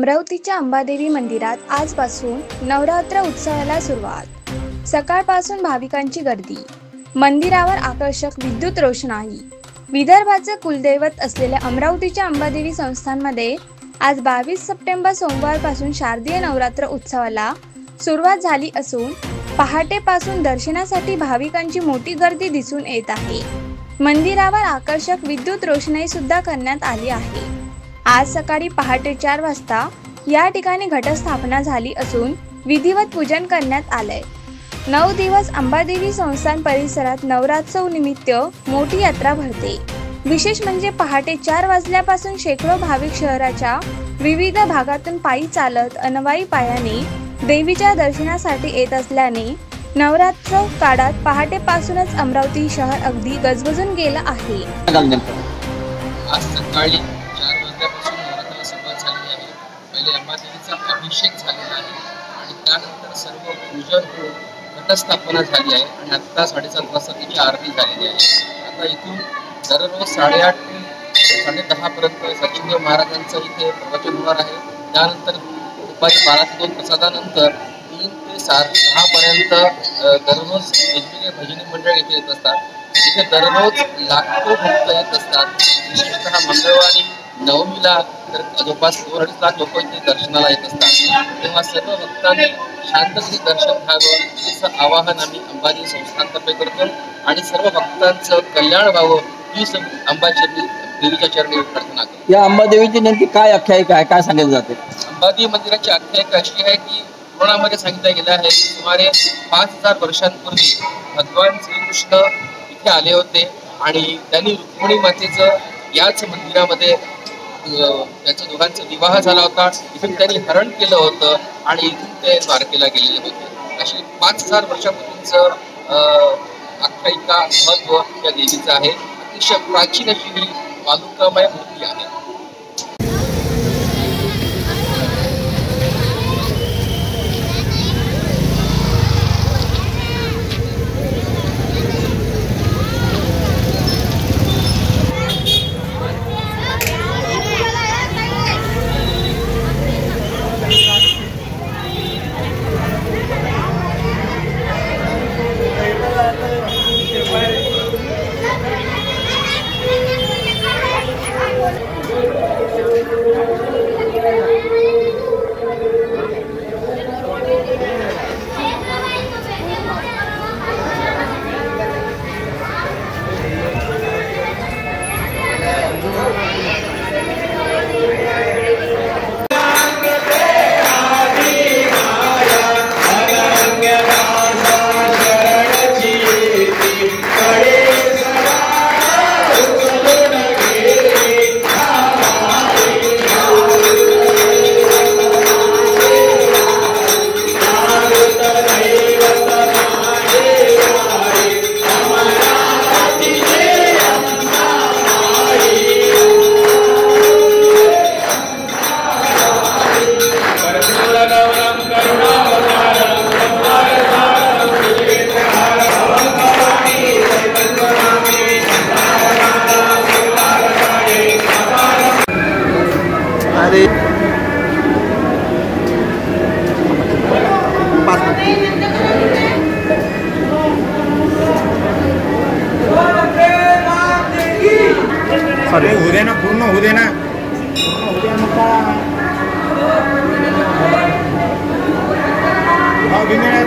अमरावतीच्या अंबादेवी मंदिरात आजपासून नवरात्र उत्सवाला सुरुवात। सकाळपासून भाविकांची गर्दी, मंदिरावर आकर्षक विद्युत रोषणाई। विदर्भाचे कुलदैवत असलेल्या अमरावतीच्या अंबादेवी संस्थानमध्ये आज 22 सप्टेंबर सोमवारपासून शारदीय नवरात्र उत्सवाला सुरुवात झाली असून पहाटेपासून दर्शनासाठी भाविकांची मोठी गर्दी दिसून येत आहे। मंदिरावर आकर्षक विद्युत रोषणाई सुद्धा करण्यात आली आहे। आज सकाळी पहाटे 4 वाजता या ठिकाणी घटस्थापना झाली असून विधिवत पूजन करण्यात आले। 9 दिवस अंबादेवी संस्थान परिसरात नवरात्रोत्सव निमित्त मोठी यात्रा भरते। विशेष म्हणजे पहाटे 4 वाजल्यापासून शेकडो भाविक शहराच्या विविध भागातून पायी चालत अनवाई पायाने देवीच्या दर्शनासाठी येत असल्याने नवरात्रोत्सव काळात पहाटेपासूनच अमरावती शहर अगदी गजबजून गेलं आहे। आज सकाळी 4 वाजल्यापासून नवरात्राला सुरुवात झाली आहे। पहिले अंबादेवीचा अभिषेक झालेला आहे आणि त्यानंतर सर्व पूजन होऊन घटस्थापना झाली आहे आणि आता 7:30 वाजता तिची आरती झालेली आहे। आता इथून दररोज 8:30 ते 10:30 पर्यंत सचिनदेव महाराजांचं इथे प्रवचन होणार आहे। त्यानंतर दुपारी 12 ते 2 प्रसादानंतर 3 ते 6 पर्यंत दररोज वेगवेगळे भजनी मंडळ इथे येत असतात। इथे दररोज लाखो भक्त येत असतात। विशेषतः मंगळवारी नवमीला तर जवळपास 2-2.5 लाख लोक इथे दर्शनाला येत असतात। तेव्हा सर्व भक्तांनी शांततेने दर्शन घ्यावं असं आवाहन आम्ही अंबादेवी संस्थानतर्फे करतो आणि सर्व भक्तांचं कल्याण व्हावं ही अंबाचरणी देवीच्या चरणी प्रार्थना करतो। या अंबादेवीची नेमकी काय आख्यायिका आहे, काय सांगितलं जाते? अंबादेवी मंदिराची आख्यायिका अशी आहे की पुराणामध्ये सांगितलं गेलं आहे की सुमारे 5000 वर्षांपूर्वी भगवान श्रीकृष्ण इथे आले होते आणि त्यांनी रुक्मिणी मातेचं याच मंदिरामध्ये त्यांच्या दोघांचा विवाह झाला होता। इथून त्यांनी हरण केलं होतं आणि इथून ते द्वारकेला गेलेले होते। अशी 5000 वर्षापूर्वीचं आख्यायिका महत्व या देवीचं आहे। अतिशय प्राचीन अशी ही वालुकामय मूर्ती आहे। हो दे ना, पूर्ण हो दे ना। भाव घेणे